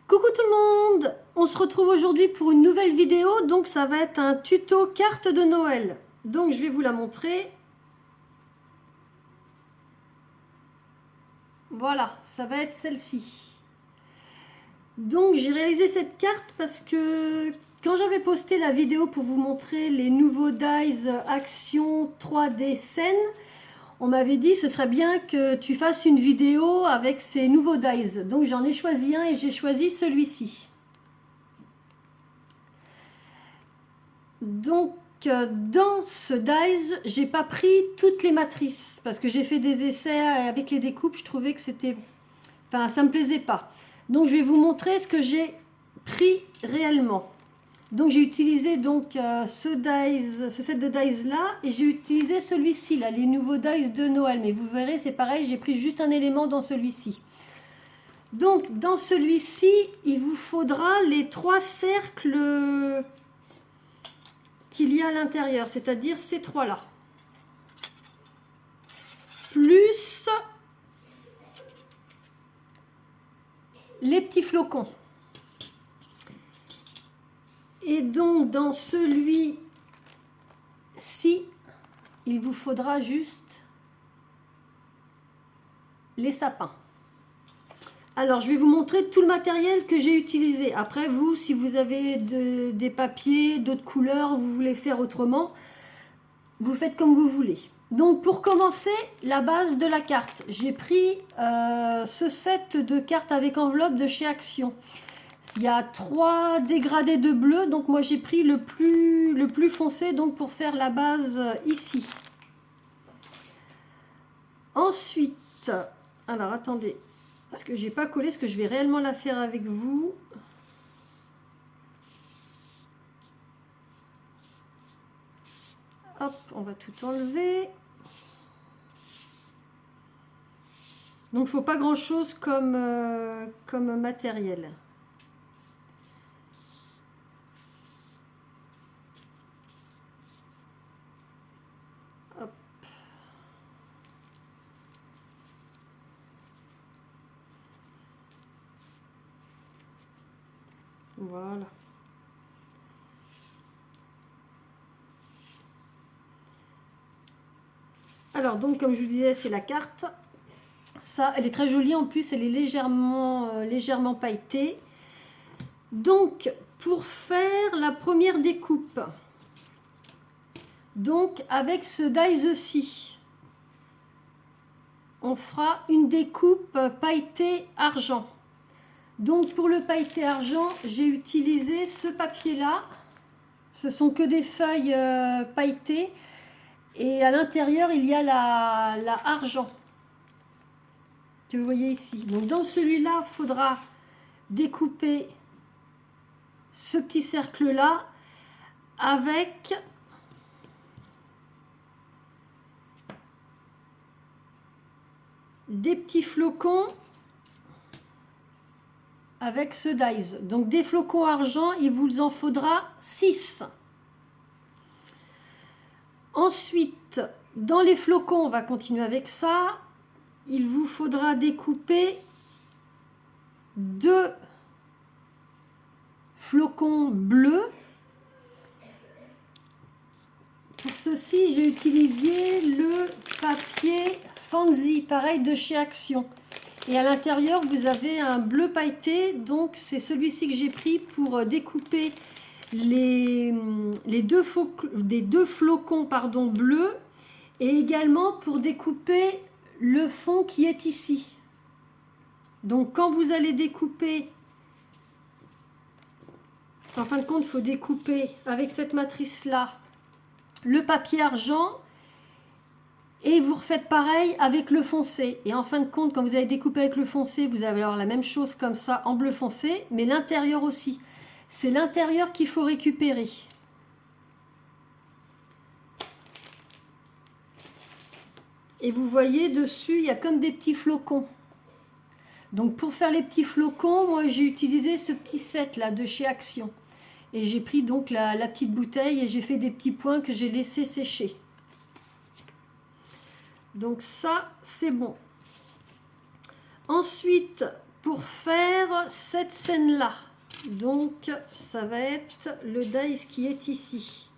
Coucou tout le monde, on se retrouve aujourd'hui pour une nouvelle vidéo, donc ça va être un tuto carte de Noël. Donc je vais vous la montrer. Voilà, ça va être celle-ci. Donc j'ai réalisé cette carte parce que quand j'avais posté la vidéo pour vous montrer les nouveaux dies Action 3D scène, on m'avait dit ce serait bien que tu fasses une vidéo avec ces nouveaux dies. Donc j'en ai choisi un et j'ai choisi celui-ci. Donc dans ce dies, j'ai pas pris toutes les matrices parce que j'ai fait des essais avec les découpes, je trouvais que c'était, enfin ça me plaisait pas. Donc je vais vous montrer ce que j'ai pris réellement. Donc j'ai utilisé donc ce set de dies là et j'ai utilisé celui-ci là, les nouveaux dies de Noël. Mais vous verrez, c'est pareil, j'ai pris juste un élément dans celui-ci. Donc dans celui-ci, il vous faudra les 3 cercles qu'il y a à l'intérieur, c'est-à-dire ces 3 là. Plus les petits flocons. Et donc dans celui-ci, il vous faudra juste les sapins. Alors je vais vous montrer tout le matériel que j'ai utilisé. Après vous, si vous avez des papiers, d'autres couleurs, vous voulez faire autrement, vous faites comme vous voulez. Donc pour commencer, la base de la carte. J'ai pris ce set de cartes avec enveloppe de chez Action. Il y a 3 dégradés de bleu, donc moi j'ai pris le plus foncé donc pour faire la base ici. Ensuite, alors attendez, parce que j'ai pas collé, parce que je vais réellement la faire avec vous. Hop, on va tout enlever. Donc il ne faut pas grand chose comme matériel. Hop. Voilà. Alors donc comme je vous disais, c'est la carte. Ça, elle est très jolie en plus, elle est légèrement pailletée. Donc pour faire la première découpe, donc avec ce dies-ci, on fera une découpe pailletée argent. Donc pour le pailleté argent, j'ai utilisé ce papier là. Ce sont que des feuilles pailletées et à l'intérieur il y a la argent que vous voyez ici. Donc dans celui-là, il faudra découper ce petit cercle là avec des petits flocons avec ce dies. Donc des flocons argent, il vous en faudra 6. Ensuite, dans les flocons, on va continuer avec ça. Il vous faudra découper 2 flocons bleus. Pour ceci, j'ai utilisé le papier Fancy, pareil de chez Action. Et à l'intérieur, vous avez un bleu pailleté, donc c'est celui-ci que j'ai pris pour découper les deux flocons bleus et également pour découper le fond qui est ici. Donc quand vous allez découper, en fin de compte, il faut découper avec cette matrice-là le papier argent. Et vous refaites pareil avec le foncé. Et en fin de compte, quand vous allez découper avec le foncé, vous allez avoir la même chose comme ça en bleu foncé, mais l'intérieur aussi. C'est l'intérieur qu'il faut récupérer. Et vous voyez dessus, il y a comme des petits flocons. Donc pour faire les petits flocons, moi j'ai utilisé ce petit set là de chez Action. Et j'ai pris donc la petite bouteille et j'ai fait des petits points que j'ai laissé sécher. Donc ça, c'est bon. Ensuite, pour faire cette scène-là. Donc, ça va être le dies qui est ici.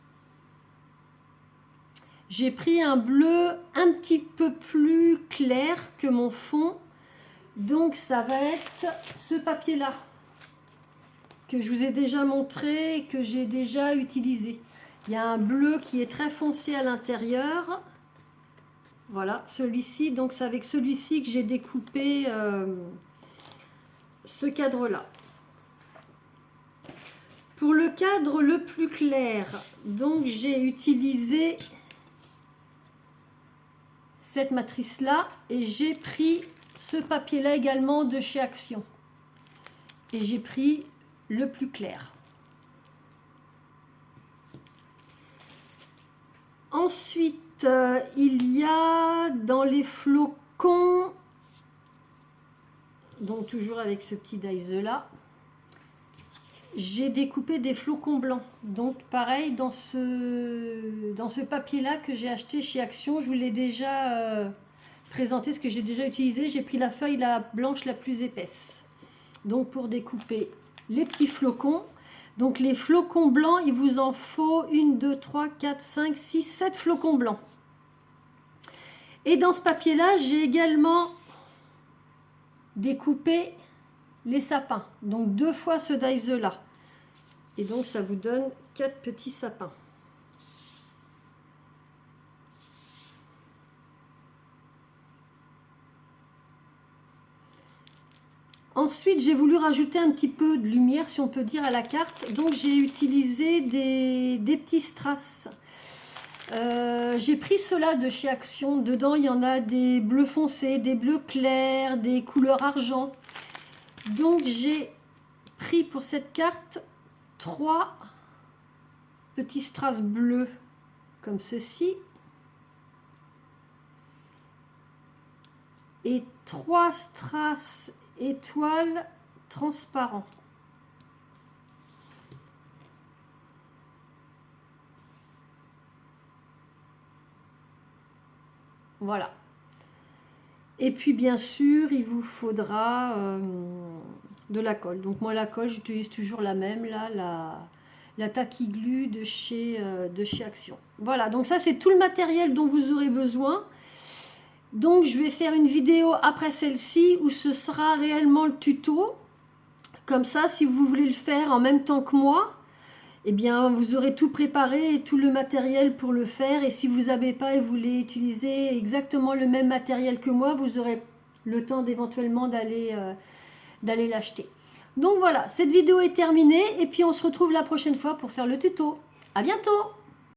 J'ai pris un bleu un petit peu plus clair que mon fond. Donc, ça va être ce papier-là que je vous ai déjà montré et que j'ai déjà utilisé. Il y a un bleu qui est très foncé à l'intérieur. Voilà, celui-ci. Donc, c'est avec celui-ci que j'ai découpé ce cadre-là. Pour le cadre le plus clair, donc j'ai utilisé cette matrice-là et j'ai pris ce papier-là également de chez Action. Et j'ai pris le plus clair. Ensuite, il y a dans les flocons, donc toujours avec ce petit dies-là, j'ai découpé des flocons blancs. Donc pareil, dans ce papier-là que j'ai acheté chez Action, je vous l'ai déjà présenté, ce que j'ai déjà utilisé. J'ai pris la feuille blanche la plus épaisse. Donc pour découper les petits flocons. Donc les flocons blancs, il vous en faut 1, 2, 3, 4, 5, 6, 7 flocons blancs. Et dans ce papier-là, j'ai également découpé les sapins, donc 2 fois ce dies là, et donc ça vous donne 4 petits sapins. Ensuite, j'ai voulu rajouter un petit peu de lumière, si on peut dire, à la carte, donc j'ai utilisé des petits strass. J'ai pris ceux-là de chez Action. Dedans, il y en a des bleus foncés, des bleus clairs, des couleurs argent. Donc j'ai pris pour cette carte 3 petits strass bleus comme ceci et 3 strass étoiles transparents. Voilà. Et puis bien sûr, il vous faudra de la colle. Donc moi la colle, j'utilise toujours la même, là, la Tacky Glue de chez Action. Voilà, donc ça c'est tout le matériel dont vous aurez besoin. Donc je vais faire une vidéo après celle-ci où ce sera réellement le tuto. Comme ça, si vous voulez le faire en même temps que moi, eh bien, vous aurez tout préparé et tout le matériel pour le faire. Et si vous n'avez pas et vous voulez utiliser exactement le même matériel que moi, vous aurez le temps d'éventuellement d'aller l'acheter. Donc voilà, cette vidéo est terminée et puis on se retrouve la prochaine fois pour faire le tuto. À bientôt!